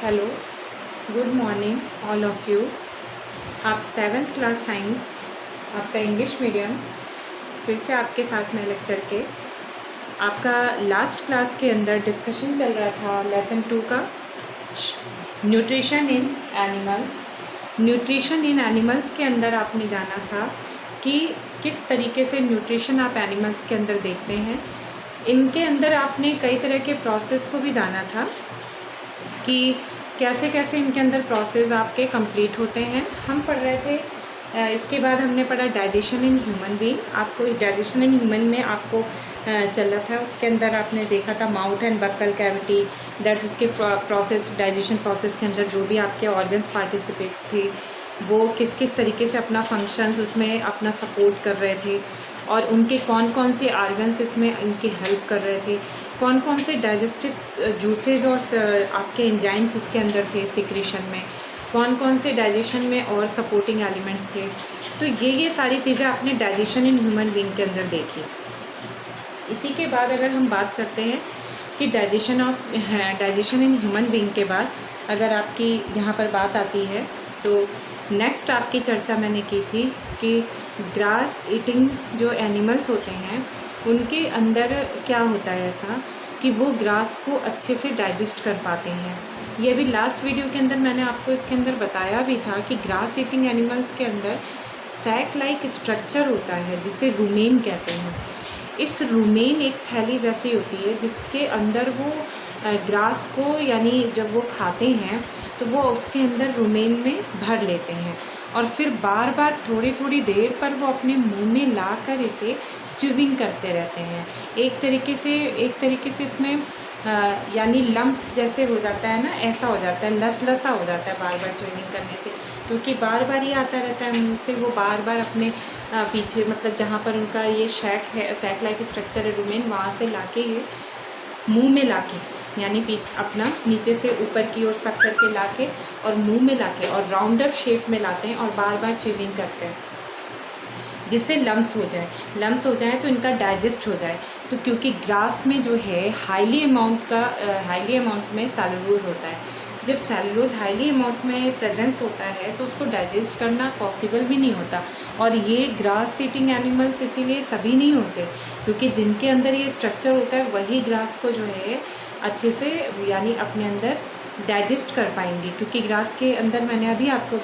Hello, good morning all of you. आप 7th class science, आपका English medium, फिर से आपके साथ में लेक्चर के आपका लास्ट क्लास के अंदर डिस्कशन चल रहा था लेसन 2 का nutrition in animal. Nutrition in animals के अंदर आपने जाना था कि किस तरीके से न्यूट्रिशन आप एनिमल्स के अंदर देखते हैं। इनके अंदर आपने कई तरह के प्रोसेस को भी जाना था कि कैसे कैसे इनके अंदर प्रोसेस आपके कंप्लीट होते हैं। हम पढ़ रहे थे, इसके बाद हमने पढ़ा डाइजेशन इन ह्यूमन बीइंग। आपको डाइजेशन इन ह्यूमन में आपको चल रहा था, उसके अंदर आपने देखा था mouth and buccal cavity, that's उसके प्रोसेस, डाइजेशन प्रोसेस के अंदर जो भी आपके ऑर्गन्स पार्टिसिपेट थे वो किस किस तरीके से अपना फंक्शंस उसमें अपना सपोर्ट कर रहे थे और उनके कौन कौन से ऑर्गन्स इसमें इनकी हेल्प कर रहे थे, कौन कौन से डाइजेस्टिव जूसेस और आपके एंजाइम्स इसके अंदर थे सिक्रीशन में, कौन कौन से डाइजेशन में और सपोर्टिंग एलिमेंट्स थे। तो ये सारी चीज़ें आपने डाइजेशन इन ह्यूमन बीइंग के अंदर देखी। इसी के बाद अगर हम बात करते हैं कि डाइजेशन इन ह्यूमन बीइंग के बाद अगर आपकी यहाँ पर बात आती है तो नेक्स्ट आपकी चर्चा मैंने की थी कि ग्रास ईटिंग जो एनिमल्स होते हैं उनके अंदर क्या होता है ऐसा कि वो ग्रास को अच्छे से डाइजेस्ट कर पाते हैं। ये भी लास्ट वीडियो के अंदर मैंने आपको इसके अंदर बताया भी था कि ग्रास ईटिंग एनिमल्स के अंदर सैक लाइक स्ट्रक्चर होता है जिसे रूमेन कहते हैं। इस रूमेन एक थैली जैसी होती है जिसके अंदर वो ग्रास को यानी जब वो खाते हैं तो वो उसके अंदर रूमेन में भर लेते हैं और फिर बार बार थोड़ी थोड़ी देर पर वो अपने मुंह में लाकर इसे च्यूविंग करते रहते हैं। एक तरीके से इसमें यानी लम्प्स जैसे हो जाता है ना, ऐसा हो जाता है, लसा हो जाता है बार बार च्यूविंग करने से, क्योंकि बार बार ये आता रहता है मुंह से। वो बार बार अपने पीछे मतलब जहाँ पर उनका ये सैक लाइक स्ट्रक्चर है रूमेन, वहाँ से लाके ये मुंह में लाके यानी अपना नीचे से ऊपर की ओर सक करके लाके और मुंह में लाके और राउंडर शेप में लाते हैं और बार बार च्यूविंग करते हैं जिससे लम्स हो जाए तो इनका डाइजेस्ट हो जाए। तो क्योंकि ग्रास में जो है हाईली अमाउंट में सेलुलोज होता है। जब सेलुलोज हाईली अमाउंट में प्रेजेंस होता है तो उसको डाइजेस्ट करना पॉसिबल भी नहीं होता। और ये ग्रास ईटिंग एनिमल्स इसीलिए सभी नहीं होते, क्योंकि जिनके अंदर ये स्ट्रक्चर होता है वही ग्रास को जो है अच्छे से यानी अपने अंदर डाइजेस्ट कर पाएंगे, क्योंकि ग्रास के अंदर मैंने अभी आपको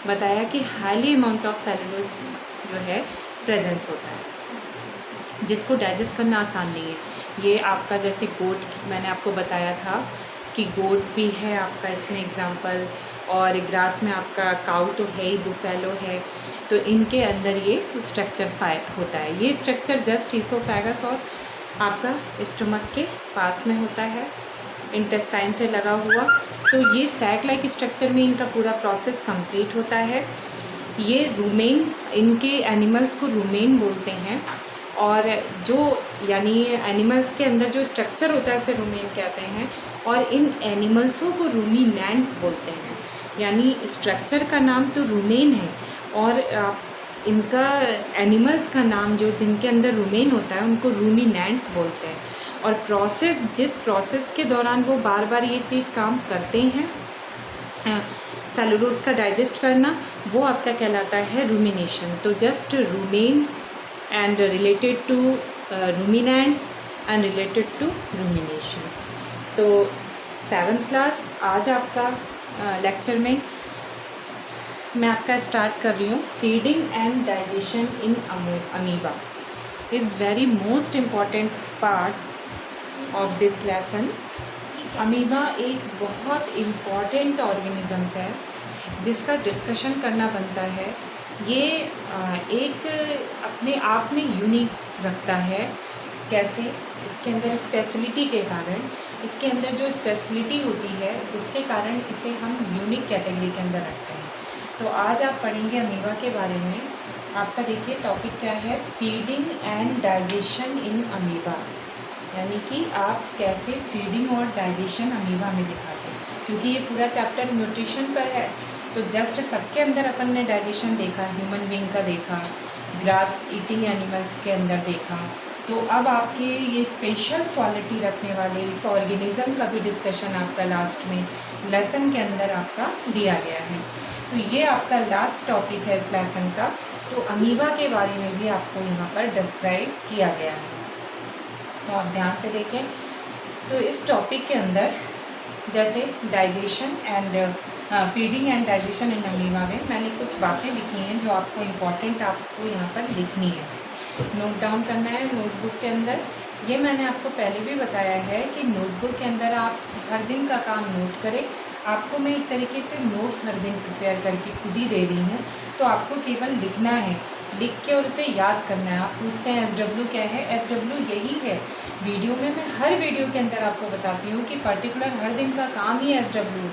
बताया कि हाईली अमाउंट ऑफ सेलुलोज जो है प्रेजेंस होता है जिसको डाइजेस्ट करना आसान नहीं है। ये आपका जैसे गोट मैंने आपको बताया था कि गोट भी है आपका इसमें एग्जांपल, और ग्रास में आपका काऊ तो है ही, बुफेलो है, तो इनके अंदर ये स्ट्रक्चर होता है। ये स्ट्रक्चर जस्ट ईसोफेगस और आपका स्टमक के पास में होता है, इंटेस्टाइन से लगा हुआ। तो ये सैक लाइक स्ट्रक्चर में इनका पूरा प्रोसेस कंप्लीट होता है। ये रूमेन, इनके एनिमल्स को रूमेन बोलते हैं, और जो यानी एनिमल्स के अंदर जो स्ट्रक्चर होता है उसे रूमेन कहते हैं, और इन एनिमल्सों को रूमिनेंट्स बोलते हैं। यानी स्ट्रक्चर का नाम तो रूमेन है और इनका एनिमल्स का नाम जो जिनके अंदर रूमेन होता है उनको रूमिनेंट्स बोलते हैं। और जिस प्रोसेस के दौरान वो बार बार ये चीज़ काम करते हैं सेलुलोज का डाइजेस्ट करना, वो आपका कहलाता है रूमिनेशन। तो just rumen and related to ruminants and related to rumination. तो 7th क्लास आज आपका लेक्चर में मैं आपका स्टार्ट कर रही हूँ। Feeding and digestion in amoeba is very most important part of this lesson. Amoeba एक बहुत इम्पॉर्टेंट ऑर्गेनिज़म्स है जिसका डिस्कशन करना बनता है। ये एक अपने आप में यूनिक रखता है। कैसे? इसके अंदर स्पेशलिटी के कारण, इसके अंदर जो स्पेशलिटी होती है जिसके कारण इसे हम यूनिक कैटेगरी के अंदर रखते हैं। तो आज आप पढ़ेंगे अमीबा के बारे में। आपका देखिए टॉपिक क्या है, feeding and digestion in amoeba, यानी कि आप कैसे फीडिंग और डाइजेशन अमीबा में दिखाते हैं। क्योंकि ये पूरा चैप्टर न्यूट्रिशन पर है तो जस्ट सबके अंदर अपन ने डाइजेशन देखा, ह्यूमन बीइंग का देखा, ग्रास ईटिंग एनिमल्स के अंदर देखा, तो अब आपके ये स्पेशल क्वालिटी रखने वाले इस ऑर्गेनिज्म का भी डिस्कशन आपका लास्ट में लेसन के अंदर आपका दिया गया है। तो ये आपका लास्ट टॉपिक है इस लेसन का। तो अमीबा के बारे में भी आपको यहाँ पर डिस्क्राइब किया गया है, तो आप ध्यान से देखें। तो इस टॉपिक के अंदर जैसे digestion and feeding and digestion in amoeba में मैंने कुछ बातें लिखी हैं जो आपको इम्पॉर्टेंट आपको यहाँ पर लिखनी है, नोट डाउन करना है नोटबुक के अंदर। ये मैंने आपको पहले भी बताया है कि नोटबुक के अंदर आप हर दिन का काम नोट करें। आपको मैं एक तरीके से नोट्स हर दिन प्रिपेयर करके खुद ही दे रही हूँ, तो आपको केवल लिखना है, लिख के और उसे याद करना है। आप पूछते हैं SW क्या है, SW यही है। वीडियो में मैं हर वीडियो के अंदर आपको बताती हूँ कि पर्टिकुलर हर दिन का काम ही SW,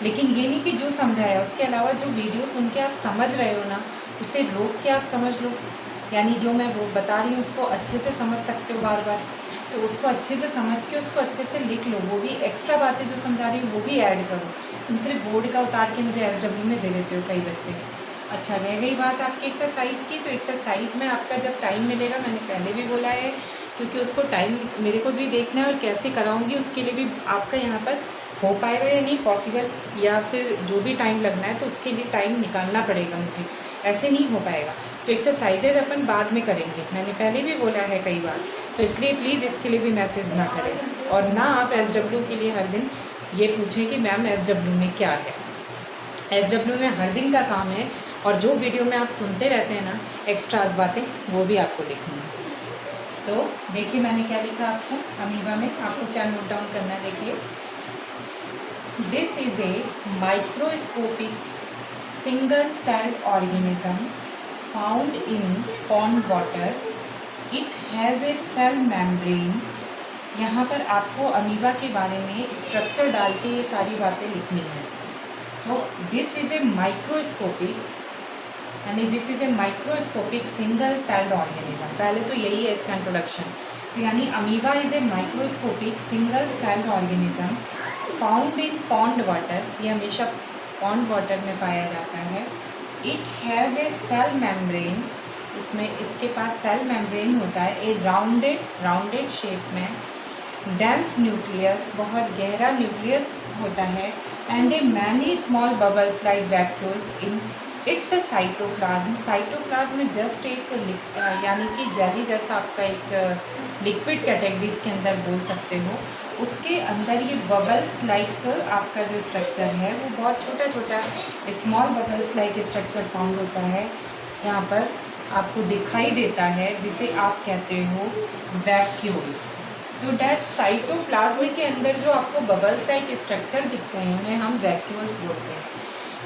लेकिन ये नहीं कि जो समझाया उसके अलावा जो वीडियो सुन के आप समझ रहे हो ना, उसे रोक के आप समझ लो, यानी जो मैं वो बता रही हूँ उसको अच्छे से समझ सकते हो बार बार, तो उसको अच्छे से समझ के उसको अच्छे से लिख लो। वो भी एक्स्ट्रा बातें जो समझा रही हो वो भी ऐड करो। तुम सिर्फ बोर्ड का उतार के मुझे SW में दे देते हो कई बच्चे। अच्छा, रह गई बात आपकी एक्सरसाइज की, तो एक्सरसाइज में आपका जब टाइम मिलेगा, मैंने पहले भी बोला है, क्योंकि उसको टाइम मेरे को भी देखना है और कैसे कराऊंगी उसके लिए भी आपका यहाँ पर हो पाएगा या नहीं पॉसिबल, या फिर जो भी टाइम लगना है तो उसके लिए टाइम निकालना पड़ेगा मुझे, ऐसे नहीं हो पाएगा। तो एक्सरसाइजेज अपन बाद में करेंगे, मैंने पहले भी बोला है कई बार, तो इसलिए प्लीज़ इसके लिए भी मैसेज ना करें और ना आप SW के लिए हर दिन ये पूछें कि मैम SW में क्या है। SW में हर दिन का काम है, और जो वीडियो में आप सुनते रहते हैं ना एक्स्ट्राज बातें, वो भी आपको लिखनी है। तो देखिए मैंने क्या लिखा आपको अमीबा में, आपको क्या नोट डाउन करना है। देखिए, this is a microscopic single celled organism found in pond water. It has a cell membrane. यहाँ पर आपको अमीबा के बारे में स्ट्रक्चर डाल के ये सारी बातें लिखनी है। तो दिस इज़ ए माइक्रोस्कोपिक, यानी this is a microscopic single celled organism. पहले तो यही है इसका इंट्रोडक्शन। तो यानी amoeba is a microscopic single celled organism found in pond water. ये हमेशा पॉन्ड वाटर में पाया जाता है। It has a cell membrane. इसमें इसके पास सेल मेम्ब्रेन होता है, ए राउंडेड शेप में। डेंस न्यूक्लियस, बहुत गहरा न्यूक्लियस होता है। And a many small bubbles like vacuoles in its cytoplasm. Cytoplasm में जस्ट एक यानी कि जेली जैसा आपका एक लिक्विड कैटेगरी के अंदर बोल सकते हो, उसके अंदर ये बबल्स लाइक आपका जो स्ट्रक्चर है वो बहुत छोटा छोटा small bubbles like structure found होता है, यहाँ पर आपको दिखाई देता है, जिसे आप कहते हो वैक्यूल्स। तो डैट साइटोप्लाज्म के अंदर जो आपको बबल्स लाइक स्ट्रक्चर दिखते हैं उन्हें हम वैक्यूल्स बोलते हैं।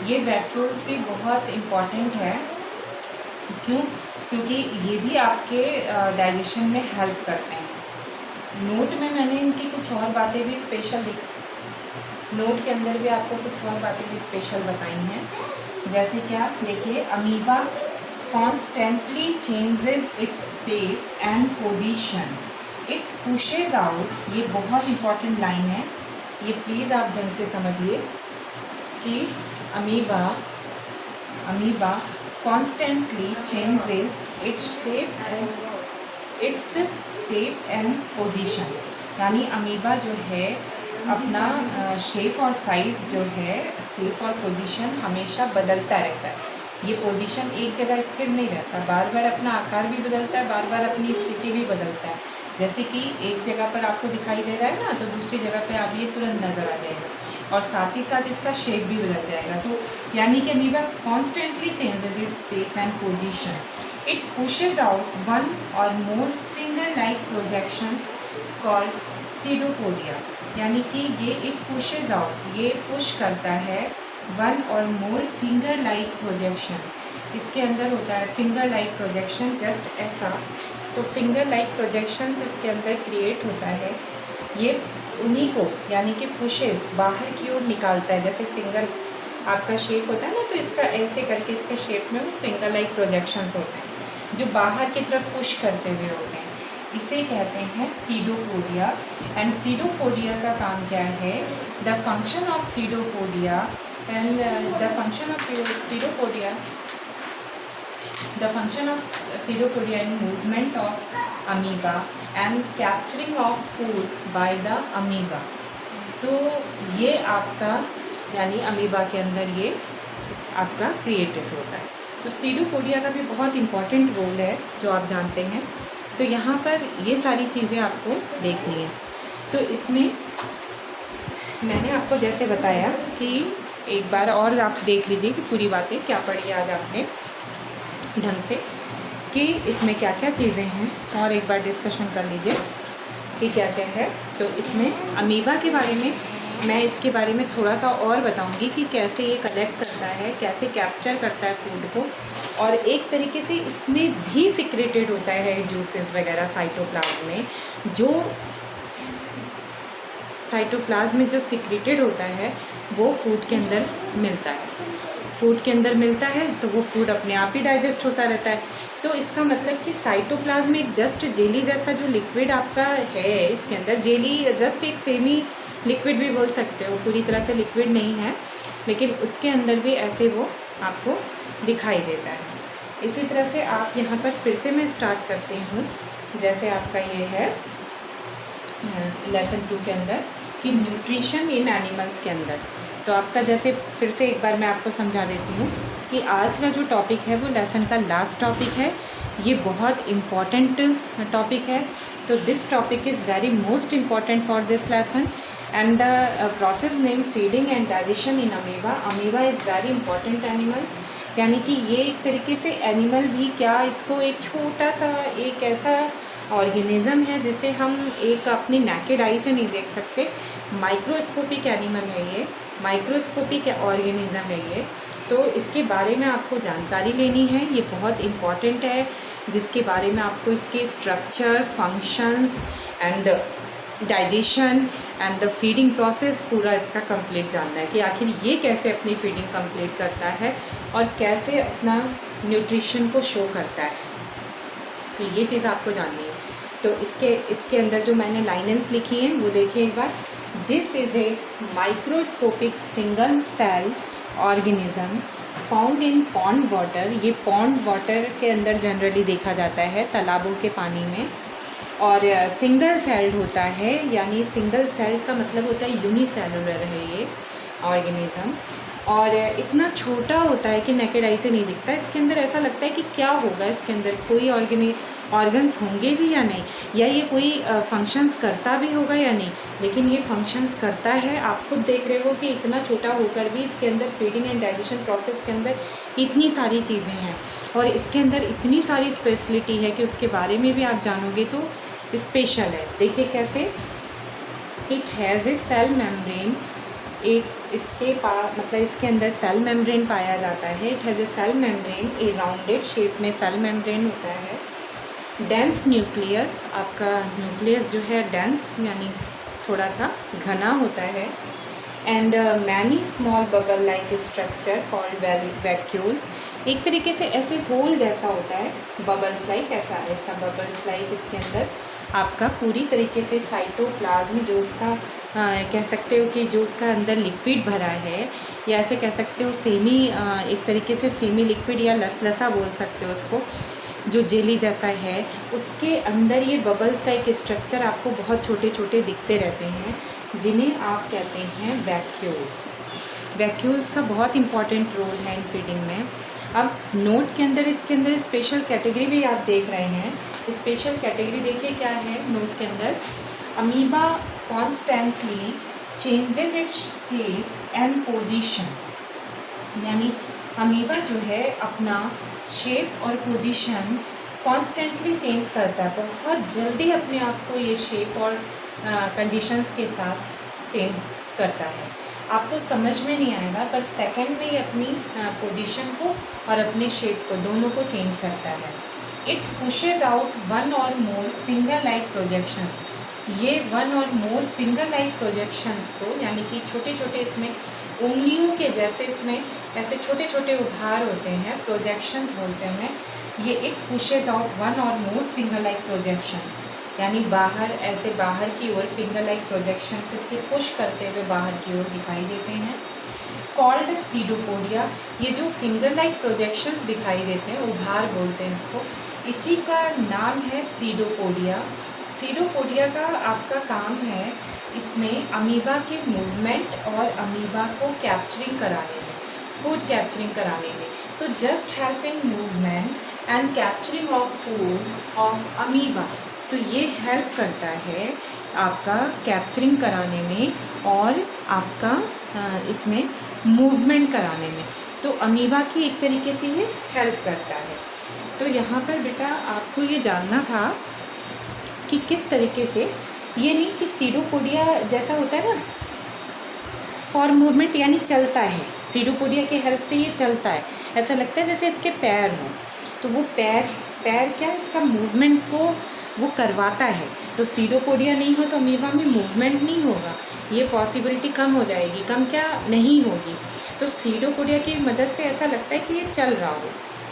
ये वैक्यूल्स भी बहुत इम्पॉर्टेंट है, क्यों? क्योंकि ये भी आपके डाइजेशन में हेल्प करते हैं। नोट में मैंने इनकी कुछ और बातें भी स्पेशल नोट के अंदर भी आपको कुछ और बातें भी स्पेशल बताई हैं। जैसे क्या, देखिए, amoeba constantly changes its shape and position. It pushes out. ये बहुत इंपॉर्टेंट लाइन है, ये प्लीज़ आप ढंग से समझिए कि amoeba constantly changes its shape and position. यानी अमीबा जो है अपना शेप और साइज़ जो है, शेप और पोजीशन हमेशा बदलता रहता है। ये पोजीशन एक जगह स्थिर नहीं रहता, बार बार अपना आकार भी बदलता है, बार बार अपनी स्थिति भी बदलता है। जैसे कि एक जगह पर आपको दिखाई दे रहा है ना, तो दूसरी जगह पे आप ये तुरंत नज़र आ जाएगा, और साथ ही साथ इसका शेप भी बदल जाएगा। तो यानी कि amoeba constantly changes its shape and position. It pushes out one और more finger like projections called pseudopodia. यानी कि ये इट पुशेज आउट, ये पुश करता है वन और मोर फिंगर लाइक प्रोजेक्शन। इसके अंदर होता है फिंगर लाइक प्रोजेक्शन, जस्ट ऐसा। तो फिंगर लाइक प्रोजेक्शन इसके अंदर क्रिएट होता है। ये उन्हीं को यानी कि पुशेस बाहर की ओर निकालता है। जैसे फिंगर आपका शेप होता है ना, तो इसका ऐसे करके इसके शेप में वो फिंगर लाइक प्रोजेक्शंस होते हैं जो बाहर की तरफ पुश करते हुए होते हैं। इसे कहते हैं सीडोपोडिया। एंड सीडोपोडिया का काम क्या है? The function of pseudopodia and the function of pseudopodia in movement of amoeba and capturing of food by the amoeba. तो ये आपका यानी अमीबा के अंदर ये आपका क्रिएटेड होता है। तो सीडोपोडिया का भी बहुत इम्पॉर्टेंट रोल है जो आप जानते हैं। तो यहाँ पर ये सारी चीज़ें आपको देखनी है। तो इसमें मैंने आपको जैसे बताया कि एक बार और आप देख लीजिए कि पूरी बातें क्या पढ़ी आज आपने ढंग से, कि इसमें क्या क्या चीज़ें हैं, और एक बार डिस्कशन कर लीजिए कि क्या क्या है। तो इसमें अमीबा के बारे में मैं इसके बारे में थोड़ा सा और बताऊंगी कि कैसे ये कलेक्ट करता है, कैसे कैप्चर करता है फूड को, और एक तरीके से इसमें भी सिक्रेटेड होता है जूसेस वगैरह साइटोप्लाज्म में। जो साइटोप्लाज्म में जो सिक्रेटेड होता है वो फूड के अंदर मिलता है। फूड के अंदर मिलता है तो वो फूड अपने आप ही डाइजेस्ट होता रहता है। तो इसका मतलब कि साइटोप्लाज्म एक जस्ट जेली जैसा जो लिक्विड आपका है, इसके अंदर जेली जस्ट एक सेमी लिक्विड भी बोल सकते हो, पूरी तरह से लिक्विड नहीं है, लेकिन उसके अंदर भी ऐसे वो आपको दिखाई देता है। इसी तरह से आप यहाँ पर फिर से मैं स्टार्ट करती हूँ, जैसे आपका ये है लेसन 2 के अंदर कि न्यूट्रिशन इन एनिमल्स के अंदर। तो आपका जैसे फिर से एक बार मैं आपको समझा देती हूँ कि आज का जो टॉपिक है वो लेसन का लास्ट टॉपिक है। ये बहुत इम्पॉर्टेंट टॉपिक है। तो this topic is very most important for this lesson and the process name feeding and digestion in amoeba. Amoeba is very important animal, यानी कि ये एक तरीके से एनिमल भी क्या, इसको एक छोटा सा एक ऐसा ऑर्गेनिज़म है जिसे हम एक अपनी नेकेड आई से नहीं देख सकते। माइक्रोस्कोपिक एनिमल है ये, माइक्रोस्कोपिक ऑर्गेनिज़म है ये। तो इसके बारे में आपको जानकारी लेनी है, ये बहुत इम्पॉर्टेंट है, जिसके बारे में आपको इसके structure, functions and digestion and the feeding process पूरा इसका कंप्लीट जानना है कि आखिर ये कैसे अपनी फीडिंग कंप्लीट करता है और कैसे अपना न्यूट्रिशन को शो करता है। तो ये चीज़ आपको जाननी है। तो इसके अंदर जो मैंने लाइनेंस लिखी हैं वो देखिए एक बार। This is a microscopic single cell organism found in pond water. ये पॉन्ड वाटर के अंदर जनरली देखा जाता है, तालाबों के पानी में। और सिंगल सेल्ड होता है, यानी सिंगल सेल का मतलब होता है यूनिसेलुलर है ये ऑर्गेनिज़म। और इतना छोटा होता है कि नेकेड आई से नहीं दिखता। इसके अंदर ऐसा लगता है कि क्या होगा, इसके अंदर कोई ऑर्गन्स होंगे भी या नहीं, या ये कोई फंक्शंस करता भी होगा या नहीं, लेकिन ये फंक्शंस करता है। आप खुद देख रहे हो कि इतना छोटा होकर भी इसके अंदर फीडिंग एंड डाइजेशन प्रोसेस के अंदर इतनी सारी चीज़ें हैं और इसके अंदर इतनी सारी स्पेशलिटी है कि उसके बारे में भी आप जानोगे तो स्पेशल है। देखिए कैसे, it has a cell membrane. एक इसके मतलब इसके अंदर सेल मेम्ब्रेन पाया जाता है। It has a cell membrane, a rounded shape में सेल मेम्ब्रेन होता है। डेंस न्यूक्लियस, आपका न्यूक्लियस जो है डेंस यानी थोड़ा सा घना होता है। And many small bubble like structure called vacuole. एक तरीके से ऐसे होल जैसा होता है, बबल्स लाइक, ऐसा बबल्स लाइक इसके अंदर आपका पूरी तरीके से साइटोप्लाज्म जो उसका कह सकते हो कि जो उसका अंदर लिक्विड भरा है, या ऐसे कह सकते हो सेमी एक तरीके से सेमी लिक्विड या लसलसा बोल सकते हो उसको, जो जेली जैसा है, उसके अंदर ये बबल्स टाइप स्ट्रक्चर आपको बहुत छोटे छोटे दिखते रहते हैं, जिन्हें आप कहते हैं वैक्यूल्स। वैक्यूल्स का बहुत इंपॉर्टेंट रोल है इन फीडिंग में। अब नोट के अंदर इसके अंदर स्पेशल कैटेगरी भी आप देख रहे हैं। स्पेशल कैटेगरी देखिए क्या है नोट के अंदर। Amoeba constantly changes its shape and position, यानी अमीबा जो है अपना शेप और पोजीशन कॉन्स्टेंटली चेंज करता है, बहुत जल्दी अपने आप को ये शेप और कंडीशंस के साथ चेंज करता है। आपको समझ में नहीं आएगा पर सेकंड में ही अपनी पोजीशन को और अपने शेप को दोनों को चेंज करता है। इट पुशेज आउट वन और मोर फिंगर लाइक प्रोजेक्शन। ये वन और मोर फिंगर लाइक प्रोजेक्शंस को, यानी कि छोटे छोटे इसमें उंगलियों के जैसे इसमें ऐसे छोटे छोटे उभार होते हैं, प्रोजेक्शंस बोलते हैं उन्हें। ये इट पुशेज आउट वन और मोर फिंगर लाइक प्रोजेक्शंस, यानी बाहर ऐसे बाहर की ओर फिंगर लाइक प्रोजेक्शंस इसके पुश करते हुए बाहर की ओर दिखाई देते हैं। Called pseudopodia. ये जो फिंगर लाइक प्रोजेक्शंस दिखाई देते हैं, उभार बोलते हैं इसको, इसी का नाम है सीडोपोडिया। सीडोपोडिया का आपका काम है इसमें अमीबा के मूवमेंट और अमीबा को कैप्चरिंग कराने में, फूड कैप्चरिंग कराने में। तो just helping movement and capturing of food of amoeba, तो ये हेल्प करता है आपका कैप्चरिंग कराने में और आपका इसमें मूवमेंट कराने में। तो अमीबा की एक तरीके से ये हेल्प करता है। तो यहाँ पर बेटा आपको ये जानना था कि किस तरीके से, ये नहीं कि सीडोपोडिया जैसा होता है ना फॉर मूवमेंट, यानी चलता है, सीडोपोडिया के हेल्प से ये चलता है, ऐसा लगता है जैसे इसके पैर हों। तो वो पैर क्या इसका मूवमेंट को वो करवाता है। तो सीडोपोडिया नहीं हो तो अमीबा में मूवमेंट नहीं होगा, ये पॉसिबिलिटी कम हो जाएगी, कम क्या नहीं होगी। तो सीडोपोडिया की मदद से ऐसा लगता है कि ये चल रहा हो।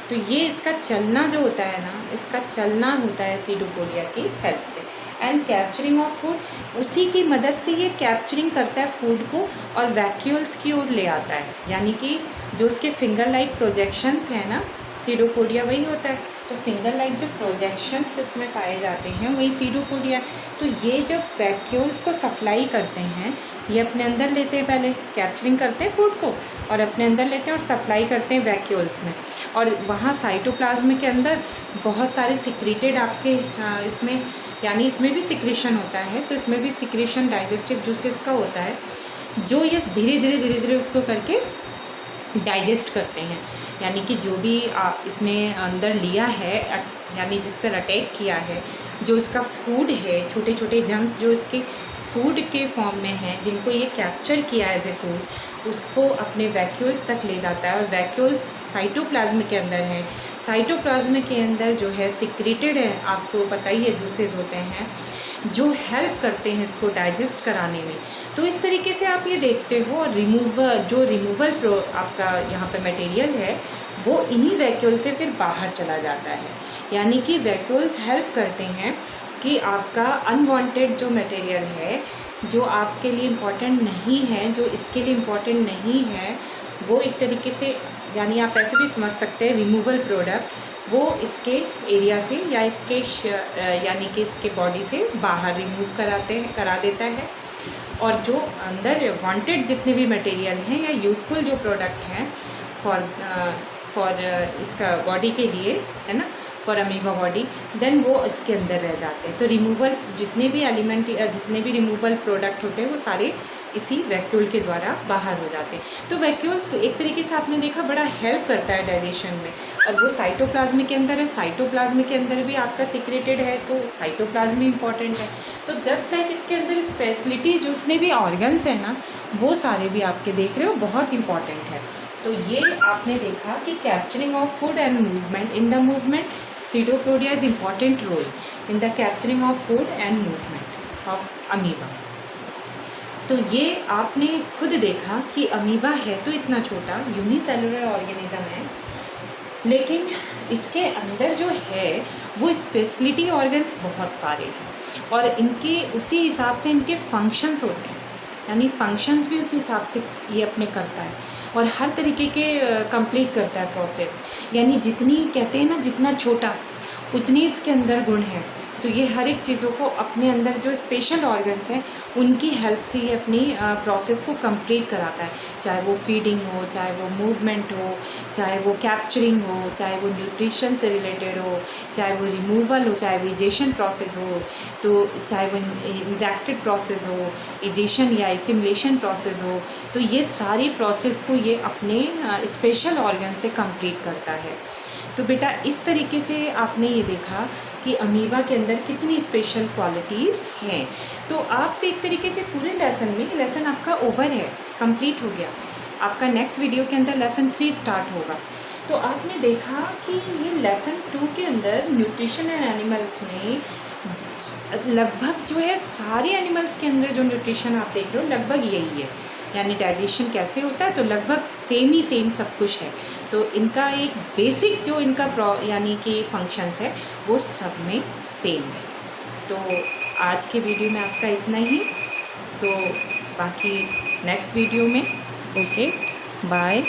तो ये इसका चलना जो होता है ना, इसका चलना होता है सीडोपोडिया की हेल्प से। एंड कैप्चरिंग ऑफ फूड, उसी की मदद से ये कैप्चरिंग करता है फूड को और वैक्यूल्स की ओर ले आता है, यानी कि जो उसके फिंगर लाइक प्रोजेक्शंस हैं ना, सीडोपोडिया वही होता है। तो फिंगर लाइक जो प्रोजेक्शंस इसमें पाए जाते हैं वही सीडोपोडिया। तो ये जब वैक्यूल्स को सप्लाई करते हैं, ये अपने अंदर लेते हैं, पहले कैप्चरिंग करते हैं फूड को और अपने अंदर लेते हैं और सप्लाई करते हैं वैक्यूल्स में। और वहाँ साइटोप्लाज्म के अंदर बहुत सारे सिक्रीटेड आपके इसमें, यानी इसमें भी सिक्रीशन होता है। तो इसमें भी सिक्रीशन डाइजेस्टिव जूसेस का होता है, जो ये धीरे धीरे उसको करके डाइजेस्ट करते हैं। यानी कि जो भी इसने अंदर लिया है, यानी जिस पर अटैक किया है, जो इसका फूड है, छोटे छोटे जम्स जो इसके फूड के फॉर्म में हैं, जिनको ये कैप्चर किया एज ए फूड, उसको अपने वैक्यूल्स तक ले जाता है। और वैक्यूल्स साइटोप्लाज्म के अंदर है। साइटोप्लाज्म के अंदर जो है सिक्रीटेड है, आपको पता ही है, जूसेस होते हैं जो हेल्प करते हैं इसको डाइजेस्ट कराने में। तो इस तरीके से आप ये देखते हो। और रिमूवल आपका यहाँ पे मटेरियल है, वो इन्हीं वैक्यूल से फिर बाहर चला जाता है। यानी कि वैक्यूल्स हेल्प करते हैं कि आपका अनवांटेड जो मटेरियल है, जो आपके लिए इम्पॉर्टेंट नहीं है, जो इसके लिए इम्पॉर्टेंट नहीं है, वो एक तरीके से, यानी आप ऐसे भी समझ सकते हैं, रिमूवल प्रोडक्ट वो इसके एरिया से या इसके यानी कि इसके बॉडी से बाहर रिमूव करा देता है। और जो अंदर वांटेड जितने भी मटेरियल हैं या यूज़फुल जो प्रोडक्ट हैं फॉर इसका बॉडी के लिए, है ना, फॉर अमीबा बॉडी, देन वो इसके अंदर रह जाते हैं। तो रिमूवल जितने भी एलिमेंट, जितने भी रिमूवल प्रोडक्ट होते हैं, वो सारे इसी वैक्यूल के द्वारा बाहर हो जाते हैं। तो वैक्यूल्स एक तरीके से आपने देखा बड़ा हेल्प करता है डाइजेशन में। और वो साइटोप्लाज्म के अंदर है, साइटोप्लाज्म के अंदर भी आपका सिक्रेटेड है, तो साइटोप्लाज्म भी इम्पॉर्टेंट है। तो जस्ट लाइक इसके अंदर स्पेशलिटी जितने भी ऑर्गन्स हैं ना, वो सारे भी आपके देख रहे हो बहुत इंपॉर्टेंट है। तो ये आपने देखा कि capturing of food and movement, in the movement pseudopodia is important role in the capturing of food and movement of amoeba. तो ये आपने खुद देखा कि अमीबा है तो इतना छोटा यूनिसेलुलर ऑर्गेनिज्म है, लेकिन इसके अंदर जो है वो स्पेशलिटी ऑर्गन्स बहुत सारे हैं और इनके उसी हिसाब से इनके फंक्शंस होते हैं, यानी फंक्शंस भी उस हिसाब से ये अपने करता है और हर तरीके के कंप्लीट करता है प्रोसेस। यानी जितनी कहते हैं ना, जितना छोटा उतनी इसके अंदर गुण है। तो ये हर एक चीज़ों को अपने अंदर जो स्पेशल ऑर्गन्स हैं उनकी हेल्प से ये अपनी प्रोसेस को कंप्लीट कराता है, चाहे वो फीडिंग हो, चाहे वो मूवमेंट हो, चाहे वो कैप्चरिंग हो, चाहे वो न्यूट्रिशन से रिलेटेड हो, चाहे वो रिमूवल हो, चाहे वो इजेशन प्रोसेस हो, तो चाहे वो इंजेक्टेड प्रोसेस हो, इजेशन या एसिमुलेशन प्रोसेस हो। तो ये सारी प्रोसेस को ये अपने स्पेशल ऑर्गन से कंप्लीट करता है। तो बेटा इस तरीके से आपने ये देखा कि अमीबा के अंदर कितनी स्पेशल क्वालिटीज़ हैं। तो आप एक तरीके से पूरे लेसन आपका ओवर है, कंप्लीट हो गया। आपका नेक्स्ट वीडियो के अंदर लेसन 3 स्टार्ट होगा। तो आपने देखा कि ये लेसन 2 के अंदर न्यूट्रिशन एंड एनिमल्स में लगभग जो है सारे एनिमल्स के अंदर जो न्यूट्रिशन आप देख रहे हो लगभग यही है, यानी डाइजेशन कैसे होता है, तो लगभग सेम सब कुछ है। तो इनका एक बेसिक जो इनका यानी कि फंक्शंस है वो सब में सेम है। तो आज के वीडियो में आपका इतना ही। सो बाकी नेक्स्ट वीडियो में ओके बाय।